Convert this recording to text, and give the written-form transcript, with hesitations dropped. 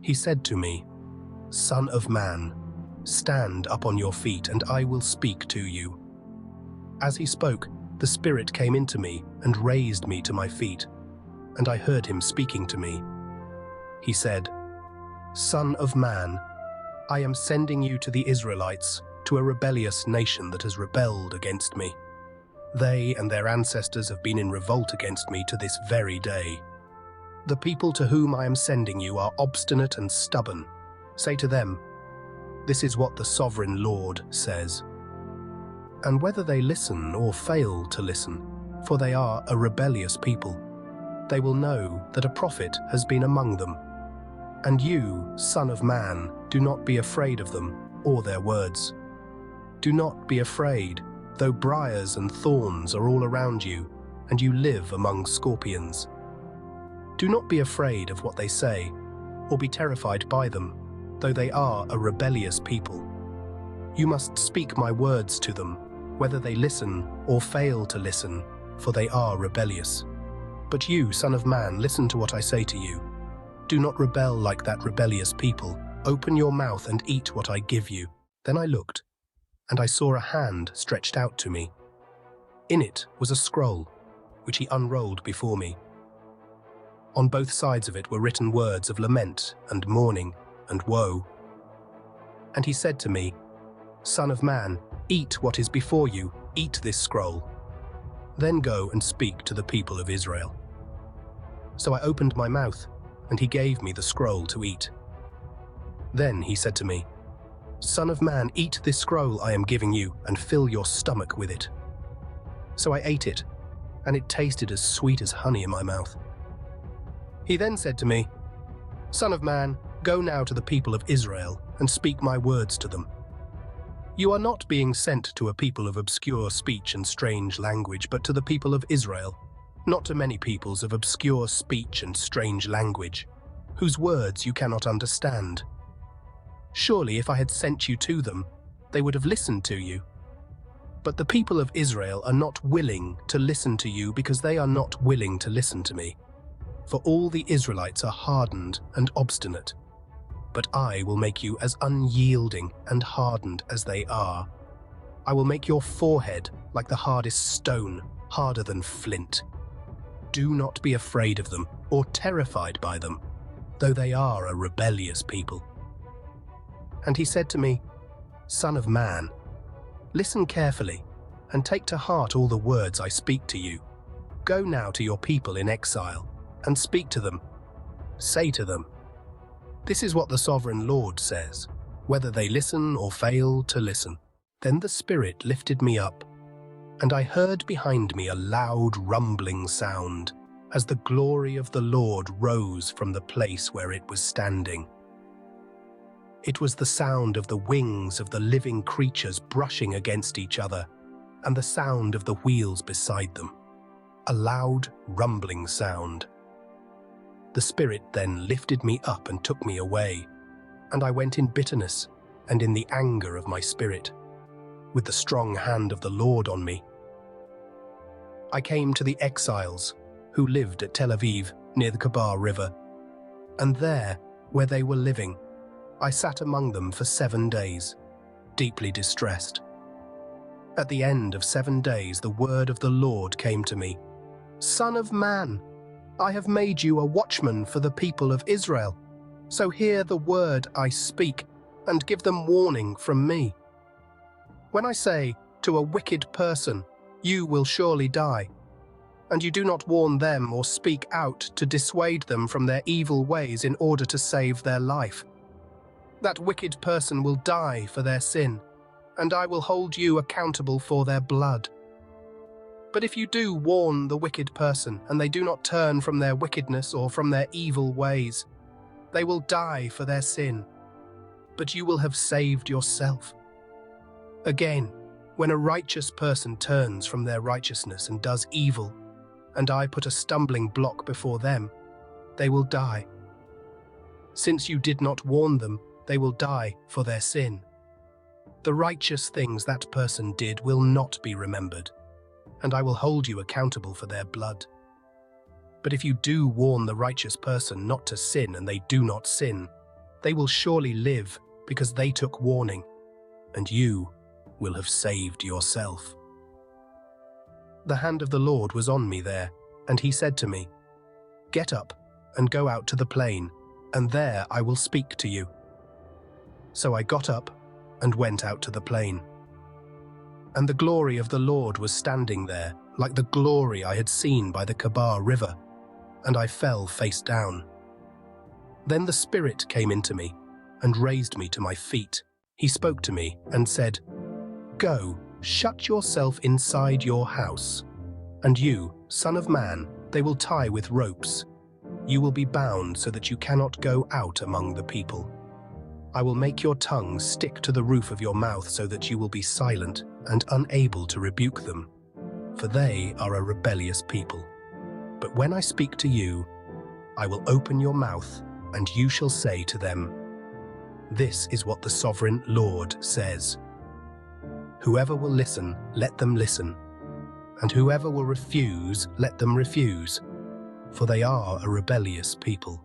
He said to me, "Son of man, stand up on your feet, and I will speak to you." As he spoke, the Spirit came into me and raised me to my feet, and I heard him speaking to me. He said, "Son of man, I am sending you to the Israelites, to a rebellious nation that has rebelled against me. They and their ancestors have been in revolt against me to this very day. The people to whom I am sending you are obstinate and stubborn. Say to them, 'This is what the sovereign Lord says.' And whether they listen or fail to listen, for they are a rebellious people, they will know that a prophet has been among them. And you, Son of man, do not be afraid of them or their words. Do not be afraid, though briars and thorns are all around you, and you live among scorpions. Do not be afraid of what they say, or be terrified by them, though they are a rebellious people. You must speak my words to them, whether they listen or fail to listen, for they are rebellious. But you, Son of man, listen to what I say to you. Do not rebel like that rebellious people. Open your mouth and eat what I give you." Then I looked, and I saw a hand stretched out to me. In it was a scroll, which he unrolled before me. On both sides of it were written words of lament and mourning and woe. And he said to me, "Son of man, eat what is before you, eat this scroll. Then go and speak to the people of Israel." So I opened my mouth, and he gave me the scroll to eat. Then he said to me, "Son of man, eat this scroll I am giving you, and fill your stomach with it." So I ate it, and it tasted as sweet as honey in my mouth. He then said to me, "Son of man, go now to the people of Israel and speak my words to them. You are not being sent to a people of obscure speech and strange language, but to the people of Israel, not to many peoples of obscure speech and strange language, whose words you cannot understand. Surely if I had sent you to them, they would have listened to you. But the people of Israel are not willing to listen to you because they are not willing to listen to me. For all the Israelites are hardened and obstinate. But I will make you as unyielding and hardened as they are. I will make your forehead like the hardest stone, harder than flint. Do not be afraid of them or terrified by them, though they are a rebellious people." And he said to me, "Son of man, listen carefully and take to heart all the words I speak to you. Go now to your people in exile and speak to them. Say to them, 'This is what the sovereign Lord says,' whether they listen or fail to listen." Then the Spirit lifted me up, and I heard behind me a loud rumbling sound, as the glory of the Lord rose from the place where it was standing. It was the sound of the wings of the living creatures brushing against each other, and the sound of the wheels beside them. A loud, rumbling sound. The Spirit then lifted me up and took me away, and I went in bitterness and in the anger of my spirit, with the strong hand of the Lord on me. I came to the exiles who lived at Tel Aviv near the Kabar River, and there, where they were living, I sat among them for 7 days, deeply distressed. At the end of 7 days, the word of the Lord came to me, "Son of man, I have made you a watchman for the people of Israel. So hear the word I speak and give them warning from me. When I say to a wicked person, 'You will surely die,' and you do not warn them or speak out to dissuade them from their evil ways in order to save their life, that wicked person will die for their sin, and I will hold you accountable for their blood. But if you do warn the wicked person, and they do not turn from their wickedness or from their evil ways, they will die for their sin, but you will have saved yourself. Again, when a righteous person turns from their righteousness and does evil, and I put a stumbling block before them, they will die. Since you did not warn them, they will die for their sin. The righteous things that person did will not be remembered, and I will hold you accountable for their blood. But if you do warn the righteous person not to sin and they do not sin, They will surely live because they took warning, and you will have saved yourself. The hand of the Lord was on me there, and he said to me, "Get up and go out to the plain, and there I will speak to you." So I got up and went out to the plain. And the glory of the Lord was standing there, like the glory I had seen by the Kebar River, and I fell face down. Then the Spirit came into me and raised me to my feet. He spoke to me and said, "Go, shut yourself inside your house. And you, son of man, they will tie with ropes. You will be bound so that you cannot go out among the people. I will make your tongue stick to the roof of your mouth so that you will be silent and unable to rebuke them, for they are a rebellious people. But when I speak to you, I will open your mouth, and you shall say to them, 'This is what the sovereign Lord says.' Whoever will listen, let them listen, and whoever will refuse, let them refuse, for they are a rebellious people."